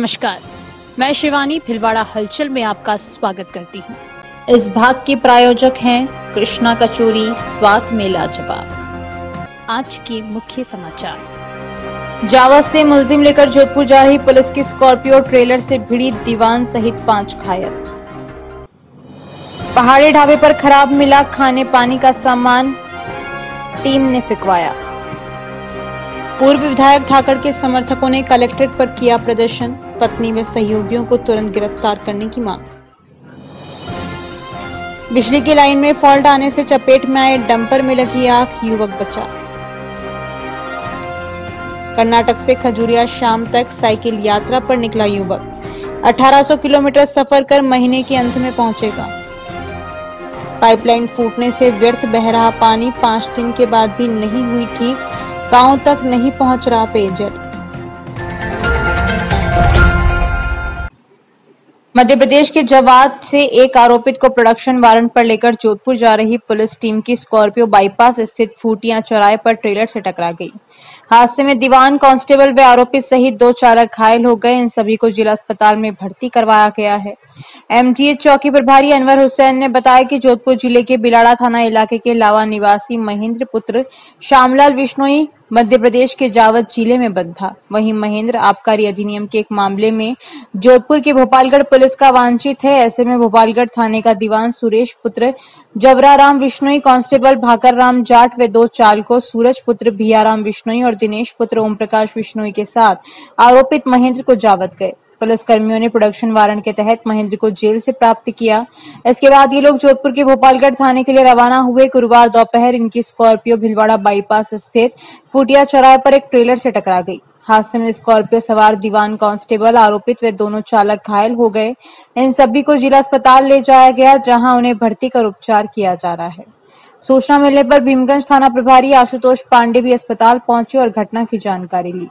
नमस्कार, मैं शिवानी भिलवाड़ा हलचल में आपका स्वागत करती हूँ। इस भाग के प्रायोजक हैं कृष्णा कचोरी, स्वाद में लाजवाब। आज के मुख्य समाचार। जावा से मुलजिम लेकर जोधपुर जा रही पुलिस की स्कॉर्पियो ट्रेलर से भिड़ी, दीवान सहित 5 घायल। पहाड़ी ढाबे पर खराब मिला खाने पानी का सामान, टीम ने फिकवाया। पूर्व विधायक ठाकर के समर्थकों ने कलेक्ट्रेट पर किया प्रदर्शन, पत्नी व सहयोगियों को तुरंत गिरफ्तार करने की मांग। बिजली की लाइन में फॉल्ट आने से चपेट में आए डंपर में लगी आग, युवक बचा। कर्नाटक से खजूरिया शाम तक साइकिल यात्रा पर निकला युवक, 1800 किलोमीटर सफर कर महीने के अंत में पहुंचेगा। पाइपलाइन फूटने से व्यर्थ बह रहा पानी 5 दिन के बाद भी नहीं हुई ठीक, गांव तक नहीं पहुंच रहा पेयजल। मध्य प्रदेश के जवाब से एक आरोपित को प्रोडक्शन वारंट पर लेकर जोधपुर जा रही पुलिस टीम की स्कॉर्पियो बाईपास स्थित फूटिया चौराहे पर ट्रेलर से टकरा गई। हादसे में दीवान, कांस्टेबल व आरोपी सहित 2 चालक घायल हो गए। इन सभी को जिला अस्पताल में भर्ती करवाया गया है। एमजीएच चौकी प्रभारी अनवर हुसैन ने बताया कि जोधपुर जिले के बिलाड़ा थाना इलाके के लावा निवासी महेंद्र पुत्र श्यामलाल बिश्नोई मध्य प्रदेश के जावद जिले में बंद था। वहीं महेंद्र आबकारी अधिनियम के एक मामले में जोधपुर के भोपालगढ़ पुलिस का वांछित है। ऐसे में भोपालगढ़ थाने का दीवान सुरेश पुत्र जवराराम बिश्नोई, कांस्टेबल भाकर राम जाट व 2 चालकों सूरज पुत्र भियाराम बिश्नोई और दिनेश पुत्र ओम प्रकाश बिश्नोई के साथ आरोपित महेंद्र को जावद गए। पुलिस कर्मियों ने प्रोडक्शन वारंट के तहत महेंद्र को जेल से प्राप्त किया। इसके बाद ये लोग जोधपुर के भोपालगढ़ थाने के लिए रवाना हुए। गुरुवार दोपहर इनकी स्कॉर्पियो भिलवाड़ा बाईपास स्थित फूटिया चौराहे पर एक ट्रेलर से टकरा गई। हादसे में स्कॉर्पियो सवार दीवान, कांस्टेबल, आरोपित व 2 चालक घायल हो गए। इन सभी को जिला अस्पताल ले जाया गया, जहां उन्हें भर्ती कर उपचार किया जा रहा है। सूचना मिलने पर भीमगंज थाना प्रभारी आशुतोष पांडे भी अस्पताल पहुंचे और घटना की जानकारी ली।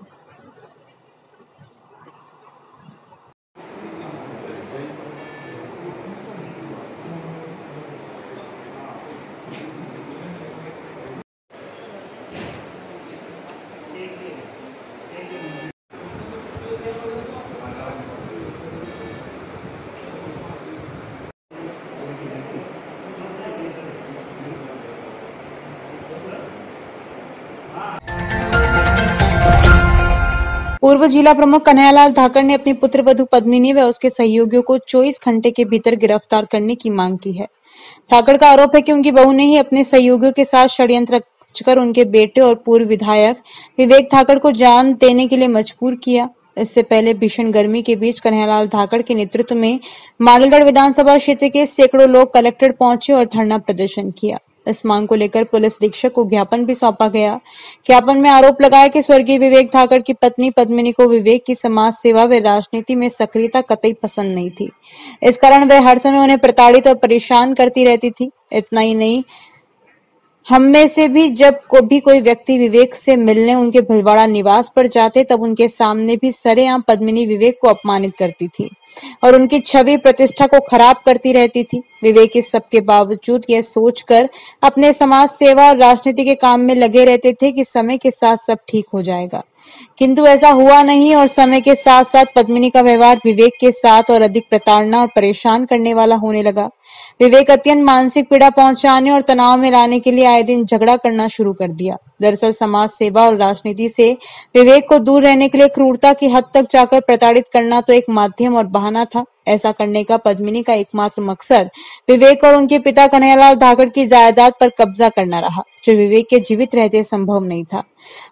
पूर्व जिला प्रमुख कन्हैयालाल ठाकर ने अपनी पुत्र वधू पद्मिनी व उसके सहयोगियों को 24 घंटे के भीतर गिरफ्तार करने की मांग की है। ठाकर का आरोप है कि उनकी बहू ने ही अपने सहयोगियों के साथ षड्यंत्र रचकर उनके बेटे और पूर्व विधायक विवेक ठाकर को जान देने के लिए मजबूर किया। इससे पहले भीषण गर्मी के बीच कन्हैयालाल ठाकर के नेतृत्व में माडलगढ़ विधानसभा क्षेत्र के सैकड़ों लोग कलेक्ट्रेट पहुंचे और धरना प्रदर्शन किया। इस मांग को लेकर पुलिस अधीक्षक को ज्ञापन भी सौंपा गया। ज्ञापन में आरोप लगाया कि स्वर्गीय विवेक ठाकर की पत्नी पद्मिनी को विवेक की समाज सेवा व राजनीति में सक्रियता कतई पसंद नहीं थी। इस कारण वह हर समय उन्हें प्रताड़ित और परेशान करती रहती थी। इतना ही नहीं, हम में से भी जब कोई व्यक्ति विवेक से मिलने उनके भिलवाड़ा निवास पर जाते, तब उनके सामने भी सरेआम पद्मिनी विवेक को अपमानित करती थी और उनकी छवि प्रतिष्ठा को खराब करती रहती थी। विवेक इस सब के बावजूद यह सोचकर अपने समाज सेवा और राजनीति के काम में लगे रहते थे कि समय के साथ सब ठीक हो जाएगा, किंतु ऐसा हुआ नहीं और समय के साथ साथ पद्मिनी का व्यवहार विवेक के साथ और अधिक प्रताड़ना और परेशान करने वाला होने लगा। विवेक अत्यंत मानसिक पीड़ा पहुंचाने और तनाव में लाने के लिए आए दिन झगड़ा करना शुरू कर दिया। दरअसल समाज सेवा और राजनीति से विवेक को दूर रहने के लिए क्रूरता की हद तक जाकर प्रताड़ित करना तो एक माध्यम और बहाना था। ऐसा करने का पद्मिनी का एकमात्र मकसद विवेक और उनके पिता कन्हैयालाल ठाकर की जायदाद पर कब्जा करना रहा, जो विवेक के जीवित रहते संभव नहीं था।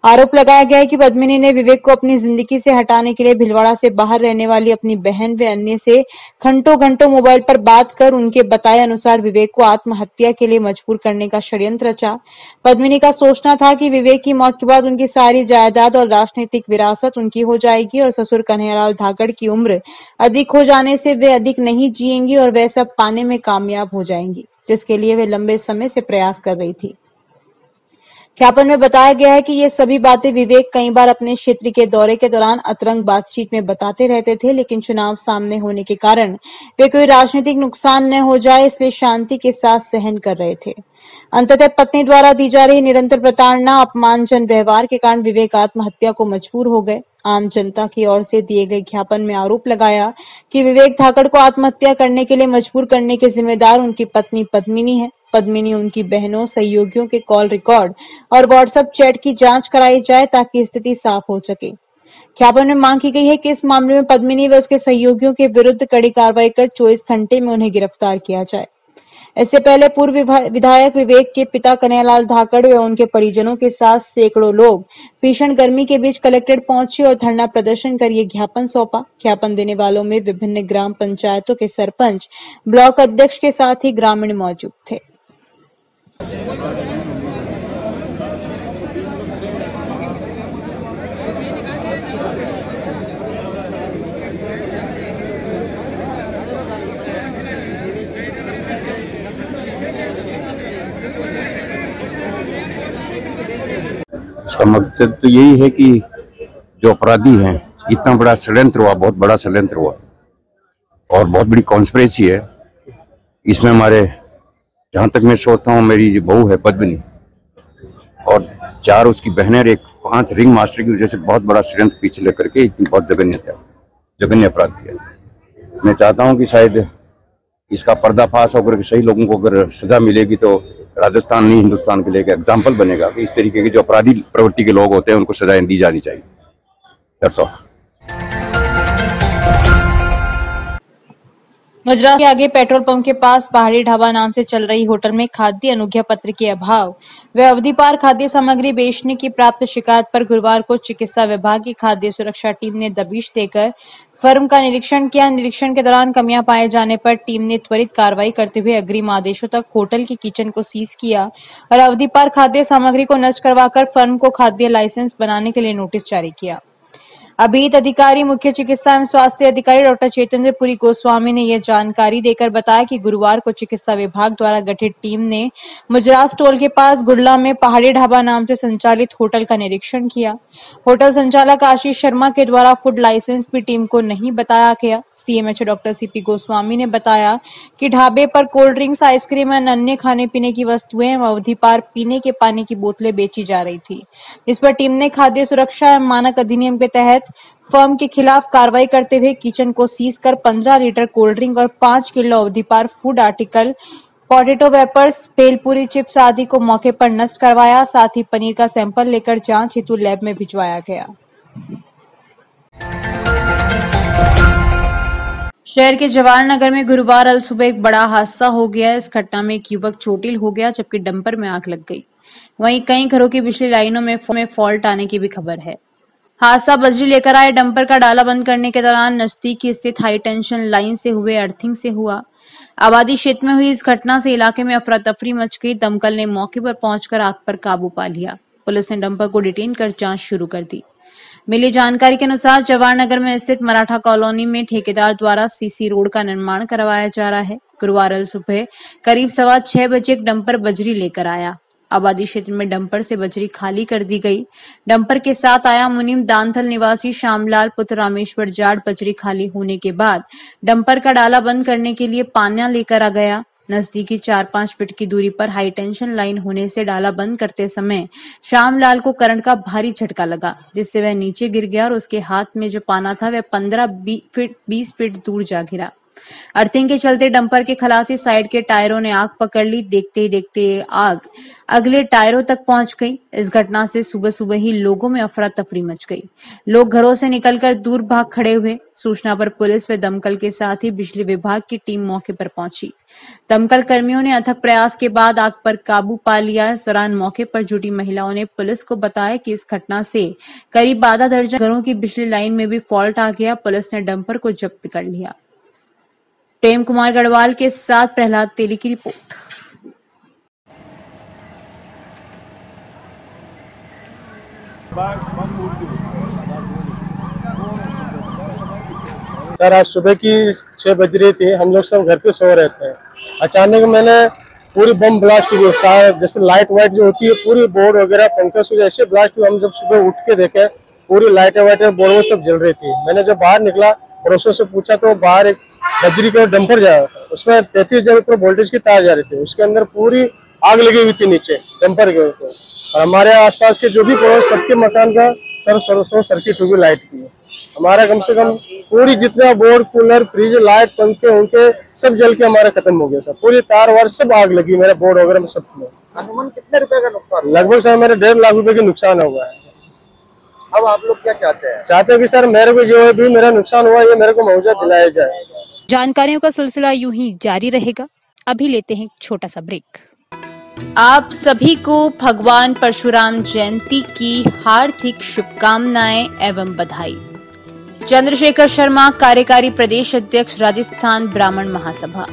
आरोप लगाया गया है कि पद्मिनी ने विवेक को अपनी जिंदगी से हटाने के लिए भिलवाड़ा से बाहर रहने वाली अपनी बहन व अन्य से घंटों घंटों मोबाइल पर बात कर उनके बताए अनुसार विवेक को आत्महत्या के लिए मजबूर करने का षड्यंत्र रचा। पद्मिनी का सोचना था कि विवेक की मौत के बाद उनकी सारी जायदाद और राजनीतिक विरासत उनकी हो जाएगी और ससुर कन्हैयालाल ठाकर की उम्र अधिक हो जाने से वे अधिक नहीं जिएंगी और वह सब पाने में कामयाब हो जाएंगी, जिसके लिए वे लंबे समय से प्रयास कर रही थी। ज्ञापन में बताया गया है कि ये सभी बातें विवेक कई बार अपने क्षेत्र के दौरे के दौरान अतरंग बातचीत में बताते रहते थे, लेकिन चुनाव सामने होने के कारण वे कोई राजनीतिक नुकसान न हो जाए इसलिए शांति के साथ सहन कर रहे थे। अंततः पत्नी द्वारा दी जा रही निरंतर प्रताड़ना, अपमानजनक व्यवहार के कारण विवेक आत्महत्या को मजबूर हो गए। आम जनता की ओर से दिए गए ज्ञापन में आरोप लगाया कि विवेक धाकड़ को आत्महत्या करने के लिए मजबूर करने के जिम्मेदार उनकी पत्नी पद्मिनी है। पद्मिनी, उनकी बहनों, सहयोगियों के कॉल रिकॉर्ड और व्हाट्सएप चैट की जांच कराई जाए ताकि स्थिति साफ हो सके। ज्ञापन में मांग की गई है कि इस मामले में पद्मिनी व उसके सहयोगियों के विरुद्ध कड़ी कार्रवाई कर 24 घंटे में उन्हें गिरफ्तार किया जाए। इससे पहले पूर्व विधायक विवेक के पिता कन्हैयालाल धाकड़ व उनके परिजनों के साथ सैकड़ों लोग भीषण गर्मी के बीच कलेक्ट्रेट पहुंचे और धरना प्रदर्शन कर ये ज्ञापन सौंपा। ज्ञापन देने वालों में विभिन्न ग्राम पंचायतों के सरपंच, ब्लॉक अध्यक्ष के साथ ही ग्रामीण मौजूद थे। इसका मकसद तो यही है कि जो अपराधी हैं, इतना बड़ा षड्यंत्र हुआ, बहुत बड़ा षड्यंत्र हुआ और बहुत बड़ी कॉन्स्पिरेसी है इसमें। हमारे जहाँ तक मैं सोचता हूँ, मेरी जो बहू है पद्मिनी और 4 उसकी बहनें और 5 रिंग मास्टर की वजह से बहुत बड़ा षड्यंत्र पीछे लेकर के बहुत जघन्य अपराध किया। मैं चाहता हूँ कि शायद इसका पर्दाफाश होकर सही लोगों को अगर सजा मिलेगी तो राजस्थान नहीं, हिंदुस्तान के लिए एक एग्जाम्पल बनेगा कि इस तरीके के जो अपराधी प्रवृत्ति के लोग होते हैं उनको सजाएं दी जानी चाहिए। That's all. मद्रास के आगे पेट्रोल पंप के पास पहाड़ी ढाबा नाम से चल रही होटल में खाद्य अनुज्ञा पत्र के अभाव व अवधि पार खाद्य सामग्री बेचने की प्राप्त शिकायत पर गुरुवार को चिकित्सा विभाग की खाद्य सुरक्षा टीम ने दबिश देकर फर्म का निरीक्षण किया। निरीक्षण के दौरान कमियां पाए जाने पर टीम ने त्वरित कार्रवाई करते हुए अग्रिम आदेशों तक होटल की किचन को सीज किया और अवधि पार खाद्य सामग्री को नष्ट करवाकर फर्म को खाद्य लाइसेंस बनाने के लिए नोटिस जारी किया। अभिहित अधिकारी मुख्य चिकित्सा एवं स्वास्थ्य अधिकारी डॉक्टर चेतेंद्र पुरी गोस्वामी ने यह जानकारी देकर बताया कि गुरुवार को चिकित्सा विभाग द्वारा गठित टीम ने मुजरास टोल के पास गुड़ला में पहाड़ी ढाबा नाम से संचालित होटल का निरीक्षण किया। होटल संचालक आशीष शर्मा के द्वारा फूड लाइसेंस भी टीम को नहीं बताया गया। सीएमएचओ डॉक्टर सीपी गोस्वामी ने बताया कि ढाबे पर कोल्ड ड्रिंक्स, आइसक्रीम और अन्य खाने पीने की वस्तुएं एवं अवधि पार पीने के पानी की बोतलें बेची जा रही थी। इस पर टीम ने खाद्य सुरक्षा एवं मानक अधिनियम के तहत फर्म के खिलाफ कार्रवाई करते हुए किचन को सीज कर 15 लीटर कोल्ड ड्रिंक और 5 किलो अवधि पार food article, potato wafers, bhelpuri chips आदि को मौके पर नष्ट करवाया। साथ ही पनीर का सैंपल लेकर जांच हेतु लैब में भिजवाया गया। शहर के जवाहर नगर में गुरुवार अल सुबह एक बड़ा हादसा हो गया। इस घटना में एक युवक चोटिल हो गया जबकि डंपर में आग लग गई। वहीं कई घरों की बिजली लाइनों में फॉल्ट आने की भी खबर है। हादसा बजरी लेकर आए डंपर का डाला बंद करने के दौरान नजदीक स्थित हाई टेंशन लाइन से हुए अर्थिंग से हुआ। आबादी क्षेत्र में हुई इस घटना से इलाके में अफरा तफरी मच गई। दमकल ने मौके पर पहुंचकर आग पर काबू पा लिया। पुलिस ने डंपर को डिटेन कर जांच शुरू कर दी। मिली जानकारी के अनुसार जवाहर नगर में स्थित मराठा कॉलोनी में ठेकेदार द्वारा सीसी रोड का निर्माण करवाया जा रहा है। गुरुवार सुबह करीब 6:15 बजे एक डंपर बजरी लेकर आया। आबादी क्षेत्र में डंपर से बजरी खाली कर दी गई। डंपर के साथ आया मुनीम दानथल निवासी श्यामलाल पुत्र रामेश्वर जाट बजरी खाली होने के बाद डंपर का डाला बंद करने के लिए पाना लेकर आ गया। नजदीकी 4-5 फीट की दूरी पर हाई टेंशन लाइन होने से डाला बंद करते समय श्यामलाल को करंट का भारी झटका लगा, जिससे वह नीचे गिर गया और उसके हाथ में जो पाना था वह 15-20 फीट दूर जा गिरा। अर्थिंग के चलते डंपर के खलासी साइड के टायरों ने आग पकड़ ली। देखते ही देखते आग अगले टायरों तक पहुंच गई। इस घटना से सुबह सुबह ही लोगों में अफरा तफरी मच गई। लोग घरों से निकलकर दूर भाग खड़े हुए। सूचना पर पुलिस व दमकल के साथ ही बिजली विभाग की टीम मौके पर पहुंची। दमकल कर्मियों ने अथक प्रयास के बाद आग पर काबू पा लिया। इस दौरान मौके पर जुटी महिलाओं ने पुलिस को बताया कि इस घटना से करीब आधा दर्जन घरों की बिजली लाइन में भी फॉल्ट आ गया। पुलिस ने डंपर को जब्त कर लिया। प्रेम कुमार गढ़वाल के साथ प्रहलाद तेली की रिपोर्ट। सर आज सुबह की 6 बज रही थी। हम लोग सब घर पे सो रहे थे। अचानक मैंने पूरी बम ब्लास्ट हुई। जैसे लाइट वाइट जो होती है पूरी बोर्ड वगैरह पंखा स्विच ऐसे ब्लास्ट हुए। हम जब सुबह उठ के देखे पूरी लाइटें वाइटें बोर्ड सब जल रही थी। मैंने जब बाहर निकला पड़ोसियों से पूछा तो बाहर एक बजरी का डंपर जा रहा था, उसमें 33,000 ऊपर वोल्टेज की तार जा रही थी, उसके अंदर पूरी आग लगी हुई थी नीचे डंपर के ऊपर। और हमारे आसपास के जो भी पड़ोस सबके मकान का सर्किट हुई लाइट की। हमारा कम से कम पूरी जितना बोर्ड कूलर फ्रिज लाइट पंखे उनके सब जल के हमारा खत्म हो गया सब। पूरी तार वार सब आग लगी मेरे बोर्ड वगैरह में सब में। अनुमान कितने रुपए का नुकसान? लगभग सर मेरे 1.5 लाख रुपए के नुकसान हुआ है। अब आप लोग क्या चाहते हैं? चाहते हैं कि सर मेरे को जो भी मेरा नुकसान हुआ ये मेरे को मुआवजा दिलाया जाए। जानकारियों का सिलसिला यूं ही जारी रहेगा। अभी लेते हैं एक छोटा सा ब्रेक। आप सभी को भगवान परशुराम जयंती की हार्दिक शुभकामनाएं एवं बधाई। चंद्रशेखर शर्मा, कार्यकारी प्रदेश अध्यक्ष, राजस्थान ब्राह्मण महासभा।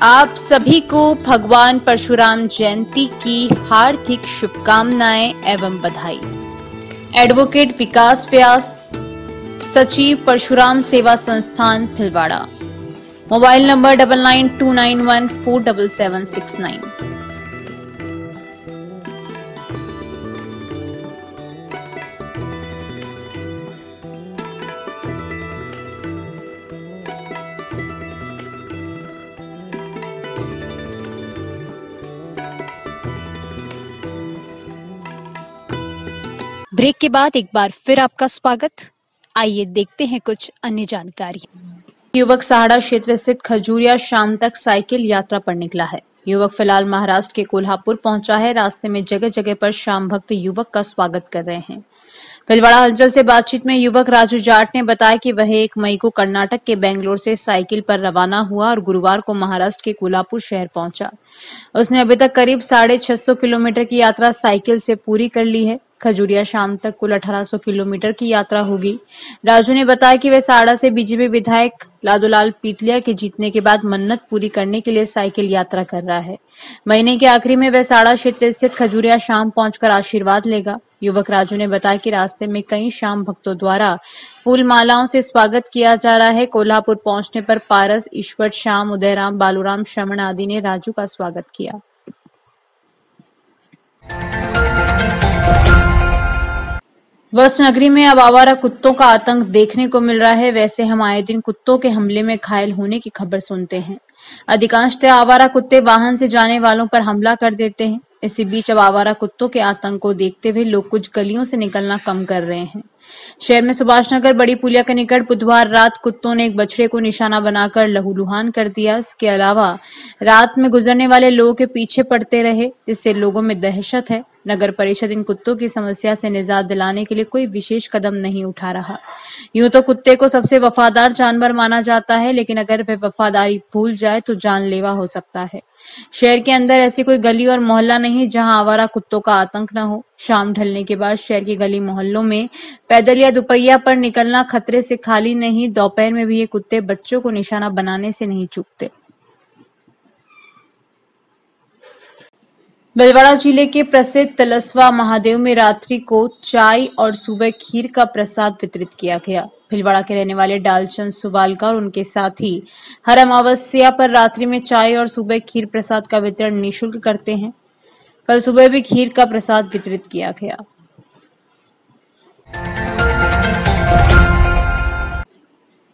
आप सभी को भगवान परशुराम जयंती की हार्दिक शुभकामनाएं एवं बधाई। एडवोकेट विकास व्यास, सचिव परशुराम सेवा संस्थान भिलवाड़ा। Mobile number 9929147769। ब्रेक के बाद एक बार फिर आपका स्वागत। आइए देखते हैं कुछ अन्य जानकारी। युवक सहाड़ा क्षेत्र स्थित खजूरिया शाम तक साइकिल यात्रा पर निकला है। युवक फिलहाल महाराष्ट्र के कोल्हापुर पहुंचा है। रास्ते में जगह जगह पर शाम भक्त युवक का स्वागत कर रहे हैं। भिलवाड़ा हलचल से बातचीत में युवक राजू जाट ने बताया कि वह 1 मई को कर्नाटक के बेंगलोर से साइकिल पर रवाना हुआ और गुरुवार को महाराष्ट्र के कोल्हापुर शहर पहुंचा। उसने अभी तक करीब 650 किलोमीटर की यात्रा साइकिल से पूरी कर ली है। खजूरिया शाम तक कुल 1800 किलोमीटर की यात्रा होगी। राजू ने बताया कि वह सहाड़ा से बीजेपी विधायक लादूलाल पीतलिया के जीतने के बाद मन्नत पूरी करने के लिए साइकिल यात्रा कर रहा है। महीने के आखिरी में वह सहाड़ा क्षेत्र स्थित खजूरिया शाम पहुंचकर आशीर्वाद लेगा। युवक राजू ने बताया कि रास्ते में कई शाम भक्तों द्वारा फूल मालाओं से स्वागत किया जा रहा है। कोल्हापुर पहुंचने पर पारस, ईश्वर, श्याम, उदयराम, बालूराम, श्रवण आदि ने राजू का स्वागत किया। वस्त नगरी में अब आवारा कुत्तों का आतंक देखने को मिल रहा है। वैसे हम आए दिन कुत्तों के हमले में घायल होने की खबर सुनते हैं। अधिकांशतः आवारा कुत्ते वाहन से जाने वालों पर हमला कर देते हैं। इसी बीच अब आवारा कुत्तों के आतंक को देखते हुए लोग कुछ गलियों से निकलना कम कर रहे हैं। शहर में सुभाष नगर बड़ी पुलिया के निकट बुधवार रात कुत्तों ने एक बछड़े को निशाना बनाकर लहूलुहान कर दिया। इसके अलावा रात में गुजरने वाले लोगों के पीछे पड़ते रहे, जिससे लोगों में दहशत है। नगर परिषद इन कुत्तों की समस्या से निजात दिलाने के लिए कोई विशेष कदम नहीं उठा रहा। यूं तो कुत्ते को सबसे वफादार जानवर माना जाता है, लेकिन अगर वह वफादारी भूल जाए तो जानलेवा हो सकता है। शहर के अंदर ऐसी कोई गली और मोहल्ला नहीं जहां आवारा कुत्तों का आतंक न हो। शाम ढलने के बाद शहर की गली मोहल्लों में पैदल या दुपहिया पर निकलना खतरे से खाली नहीं। दोपहर में भी ये कुत्ते बच्चों को निशाना बनाने से नहीं चूकते। भिलवाड़ा जिले के प्रसिद्ध तलस्वा महादेव में रात्रि को चाय और सुबह खीर का प्रसाद वितरित किया गया। भिलवाड़ा के रहने वाले डालचंद सुवालका और उनके साथी हर अमावस्या पर रात्रि में चाय और सुबह खीर प्रसाद का वितरण निःशुल्क करते हैं। कल सुबह भी खीर का प्रसाद वितरित किया गया।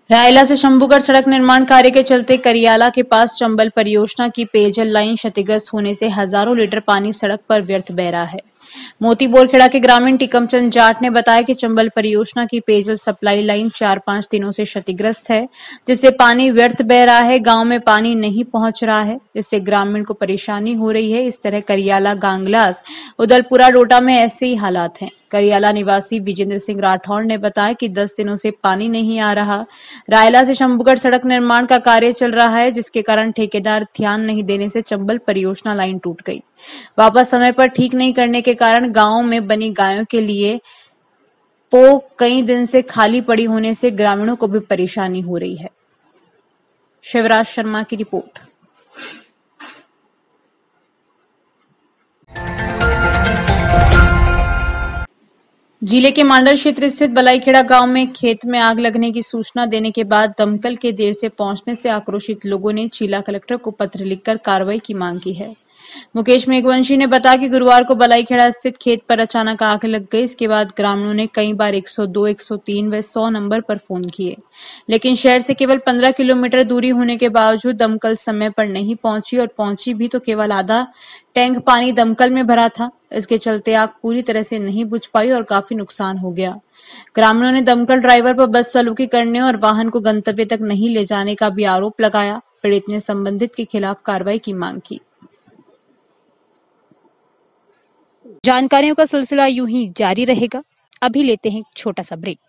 रायला से शंभूगढ़ सड़क निर्माण कार्य के चलते करियाला के पास चंबल परियोजना की पेयजल लाइन क्षतिग्रस्त होने से हजारों लीटर पानी सड़क पर व्यर्थ बह रहा है। मोती बोरखेड़ा के ग्रामीण टिकमचंद जाट ने बताया कि चंबल परियोजना की पेयजल सप्लाई लाइन 4-5 दिनों से क्षतिग्रस्त है, जिससे पानी व्यर्थ बह रहा है। गांव में पानी नहीं पहुंच रहा है, जिससे ग्रामीण को परेशानी हो रही है। इस तरह करियाला, गांगलास, उदलपुरा, डोडा में ऐसे ही हालात हैं। करियाला निवासी विजेंद्र सिंह राठौड़ ने बताया कि 10 दिनों से पानी नहीं आ रहा। रायला से शंभूगढ़ सड़क निर्माण का कार्य चल रहा है, जिसके कारण ठेकेदार ध्यान नहीं देने से चंबल परियोजना लाइन टूट गई। वापस समय पर ठीक नहीं करने के कारण गांव में बनी गायों के लिए कई दिन से खाली पड़ी होने से ग्रामीणों को भी परेशानी हो रही है। शिवराज शर्मा की रिपोर्ट। जिले के मांडर क्षेत्र स्थित बलाईखेड़ा गांव में खेत में आग लगने की सूचना देने के बाद दमकल के देर से पहुंचने से आक्रोशित लोगों ने जिला कलेक्टर को पत्र लिखकर कार्रवाई की मांग की है। मुकेश मेघवंशी ने बताया कि गुरुवार को बलाईखेड़ा स्थित खेत पर अचानक आग लग गई। इसके बाद ग्रामीणों ने कई बार 102, 103 व 100 नंबर पर फोन किए, लेकिन शहर से केवल 15 किलोमीटर दूरी होने के बावजूद दमकल समय पर नहीं पहुंची और पहुंची भी तो केवल आधा टैंक पानी दमकल में भरा था। इसके चलते आग पूरी तरह से नहीं बुझ पाई और काफी नुकसान हो गया। ग्रामीणों ने दमकल ड्राइवर पर बदसलूकी करने और वाहन को गंतव्य तक नहीं ले जाने का भी आरोप लगाया। पीड़ित ने संबंधित के खिलाफ कार्रवाई की मांग की। जानकारियों का सिलसिला यूं ही जारी रहेगा। अभी लेते हैं एक छोटा सा ब्रेक।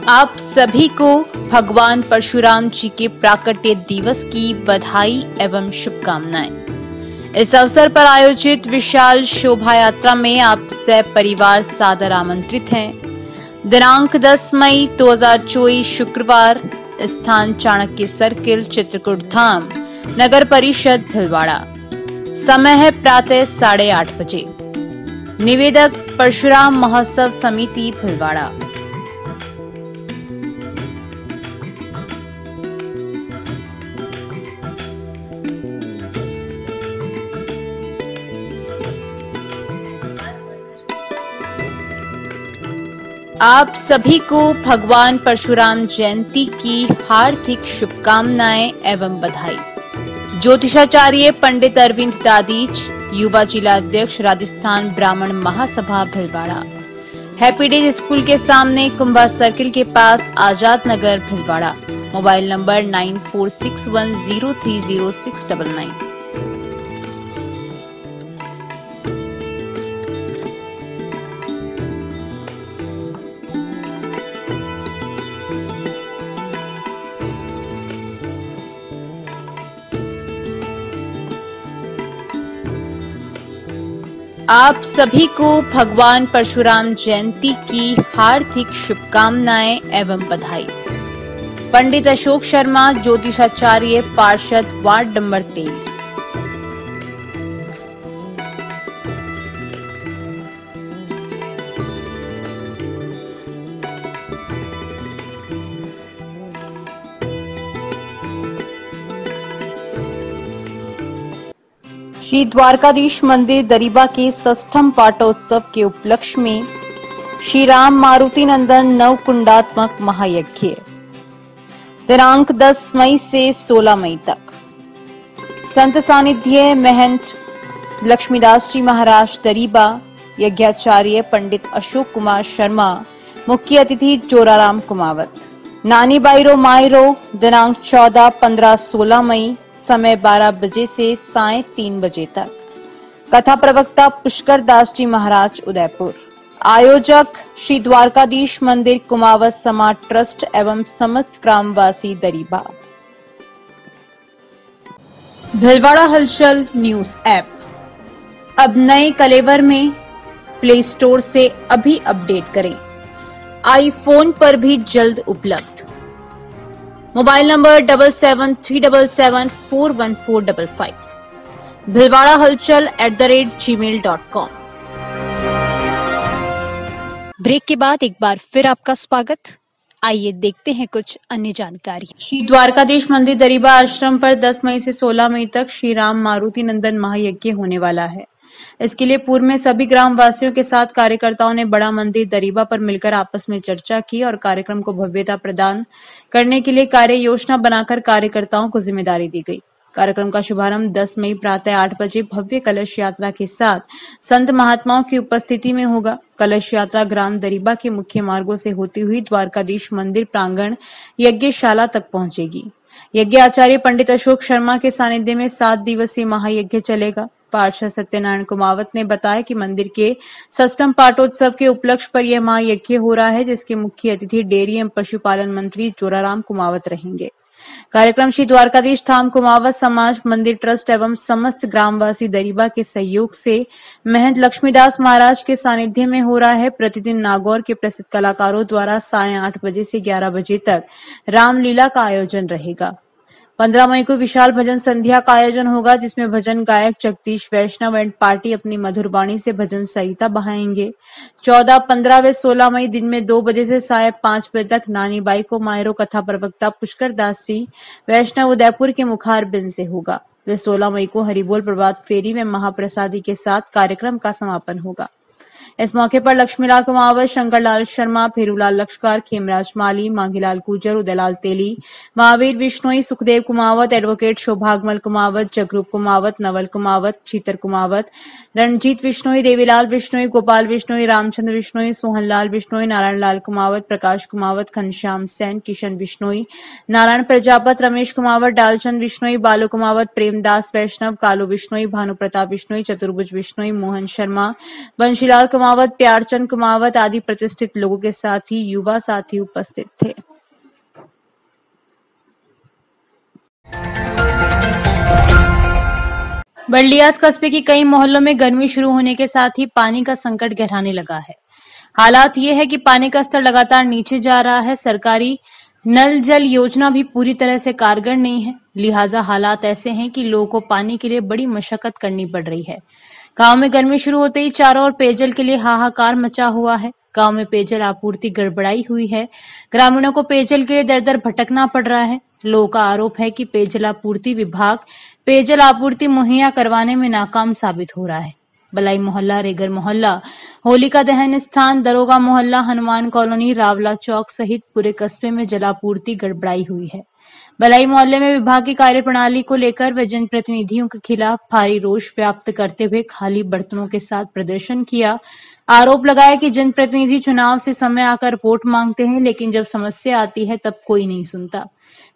आप सभी को भगवान परशुराम जी के प्राकट्य दिवस की बधाई एवं शुभकामनाएं। इस अवसर पर आयोजित विशाल शोभा यात्रा में आप परिवार सादर आमंत्रित हैं। दिनांक 10 मई 2024 शुक्रवार, स्थान चाणक्य सर्किल, चित्रकूट धाम, नगर परिषद भीलवाड़ा। समय है प्रातः 8:30 बजे। निवेदक परशुराम महोत्सव समिति भीलवाड़ा। आप सभी को भगवान परशुराम जयंती की हार्दिक शुभकामनाएं एवं बधाई। ज्योतिषाचार्य पंडित अरविंद दादीज, युवा जिला अध्यक्ष, Rajasthan Brahman Mahasabha Bhilwara. Happy days school के सामने, कुंभा सर्किल के पास, आजाद नगर भीलवाड़ा। Mobile number 9461030699। आप सभी को भगवान परशुराम जयंती की हार्दिक शुभकामनाएं एवं बधाई। पंडित अशोक शर्मा, ज्योतिषाचार्य, पार्षद, वार्ड नंबर 23। श्री द्वारकाधीश मंदिर दरीबा के षष्ठम पाटोत्सव के उपलक्ष्य में श्री राम मारुति नंदन नवकुंडात्मक महायज्ञ दिनांक 10 मई से 16 मई तक। संत सानिध्य महंत लक्ष्मीदास जी महाराज दरीबा, यज्ञाचार्य पंडित अशोक कुमार शर्मा, मुख्य अतिथि जोराराम कुमावत। नानी बाईरो मायरो दिनांक 14, 15, 16 मई, समय 12 बजे से साय 3 बजे तक। कथा प्रवक्ता पुष्कर दास जी महाराज उदयपुर। आयोजक श्री द्वारकाधीश मंदिर कुमावत समाज ट्रस्ट एवं समस्त ग्रामवासी दरीबा। भीलवाड़ा हलचल न्यूज ऐप अब नए कलेवर में प्ले स्टोर से अभी अपडेट करें। आईफोन पर भी जल्द उपलब्ध। Mobile number 7737741455। भीलवाड़ा हलचल @gmail.com। ब्रेक के बाद एक बार फिर आपका स्वागत। आइए देखते हैं कुछ अन्य जानकारी। श्री द्वारकाधीश मंदिर दरीबा आश्रम पर 10 मई से 16 मई तक श्री राम मारुति नंदन महायज्ञ होने वाला है। इसके लिए पूर्व में सभी ग्रामवासियों के साथ कार्यकर्ताओं ने बड़ा मंदिर दरीबा पर मिलकर आपस में चर्चा की और कार्यक्रम को भव्यता प्रदान करने के लिए कार्य योजना बनाकर कार्यकर्ताओं को जिम्मेदारी दी गई। कार्यक्रम का शुभारंभ 10 मई प्रातः 8 बजे भव्य कलश यात्रा के साथ संत महात्माओं की उपस्थिति में होगा। कलश यात्रा ग्राम दरीबा के मुख्य मार्गों से होती हुई द्वारकाधीश मंदिर प्रांगण यज्ञशाला तक पहुंचेगी। यज्ञ आचार्य पंडित अशोक शर्मा के सानिध्य में 7 दिवसीय महायज्ञ चलेगा। पार्षद सत्यनारायण कुमावत ने बताया कि मंदिर के षष्ठम पाटोत्सव के उपलक्ष्य पर यह महायज्ञ हो रहा है, जिसके मुख्य अतिथि डेयरी एवं पशुपालन मंत्री जोराराम कुमावत रहेंगे। कार्यक्रम श्री द्वारकाधीश धाम कुमावत समाज मंदिर ट्रस्ट एवं समस्त ग्रामवासी दरीबा के सहयोग से महंत लक्ष्मीदास महाराज के सानिध्य में हो रहा है। प्रतिदिन नागौर के प्रसिद्ध कलाकारों द्वारा साय 8 बजे से 11 बजे तक रामलीला का आयोजन रहेगा। 15 मई को विशाल भजन संध्या का आयोजन होगा, जिसमें भजन गायक जगदीश वैष्णव एंड पार्टी अपनी मधुर वाणी से भजन सरिता बहाएंगे। 14, 15 व 16 मई दिन में 2 बजे से साय 5 बजे तक नानी बाई को मायरो कथा प्रवक्ता पुष्कर दास जी वैष्णव उदयपुर के मुखारबिंद से होगा। वे 16 मई को हरिबोल प्रभात फेरी में महाप्रसादी के साथ कार्यक्रम का समापन होगा। इस मौके पर लक्ष्मीलाल कुमावत, शंकरलाल शर्मा, फेरूलाल लक्ष्कर, खेमराज माली, मांगीलाल गुर्जर, उदयलाल तेली, महावीर बिश्नोई, सुखदेव कुमावत, एडवोकेट शोभागमल कुमावत, जगरूप कुमावत, नवल कुमावत, चीतर कुमावत, रणजीत बिश्नोई, देवीलाल बिश्नोई, गोपाल बिश्नोई, रामचंद्र बिश्नोई, सोहनलाल बिश्नोई, नारायण लाल कुमावत, प्रकाश कुमावत, घनश्याम सेन, किशन बिश्नोई, नारायण प्रजापत, रमेश कुमावत, डालचंद बिश्नोई, बालू कुमावत, प्रेमदास वैष्णव, कालू बिश्नोई, भानु प्रताप बिश्नोई, चतुर्भुज बिश्नोई, मोहन शर्मा, बंशीलाल कुमावत, प्यारचंद कुमावत आदि प्रतिष्ठित लोगों के साथ ही युवा साथी उपस्थित थे। बर्लियास कस्बे की कई मोहल्लों में गर्मी शुरू होने के साथ ही पानी का संकट गहराने लगा है। हालात ये है कि पानी का स्तर लगातार नीचे जा रहा है। सरकारी नल जल योजना भी पूरी तरह से कारगर नहीं है, लिहाजा हालात ऐसे हैं कि लोगों को पानी के लिए बड़ी मशक्कत करनी पड़ रही है। गांव में गर्मी शुरू होते ही चारों ओर पेयजल के लिए हाहाकार मचा हुआ है। गांव में पेयजल आपूर्ति गड़बड़ाई हुई है। ग्रामीणों को पेयजल के लिए दर दर भटकना पड़ रहा है। लोगों का आरोप है कि पेयजल आपूर्ति विभाग पेयजल आपूर्ति मुहैया करवाने में नाकाम साबित हो रहा है। बलाई मोहल्ला, रेगर मोहल्ला, होलिका दहन स्थान, दरोगा मोहल्ला, हनुमान कॉलोनी, रावला चौक सहित पूरे कस्बे में जलापूर्ति गड़बड़ाई हुई है। बलाई मोहल्ले में विभाग की कार्यप्रणाली को लेकर वे जनप्रतिनिधियों के खिलाफ भारी रोष व्यक्त करते हुए खाली बर्तनों के साथ प्रदर्शन किया। आरोप लगाया कि जनप्रतिनिधि चुनाव से समय आकर वोट मांगते हैं, लेकिन जब समस्या आती है तब कोई नहीं सुनता।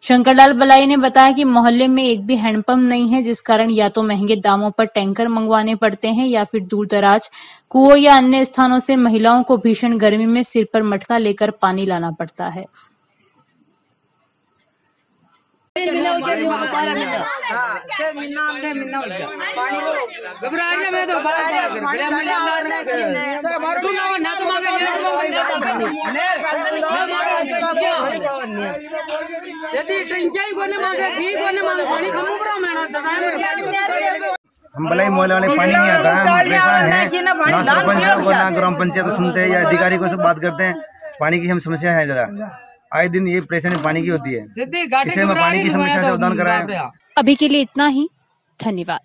शंकरलाल बलाई ने बताया कि मोहल्ले में एक भी हैंडपंप नहीं है, जिस कारण या तो महंगे दामों पर टैंकर मंगवाने पड़ते हैं या फिर दूर दराज कुओं या अन्य स्थानों से महिलाओं को भीषण गर्मी में सिर पर मटका लेकर पानी लाना पड़ता है। हम बलाई मोहल्ले वाले पानी नहीं आता है, हम परेशान हैं। ना सरपंच और ना ग्राम पंचायत सुनते हैं या अधिकारी को सब बात करते हैं। पानी की हम समस्या है ज्यादा, आए दिन ये परेशानी पानी की होती है, इसलिए मैं पानी की समस्या से सावधान कराया। अभी के लिए इतना ही, धन्यवाद।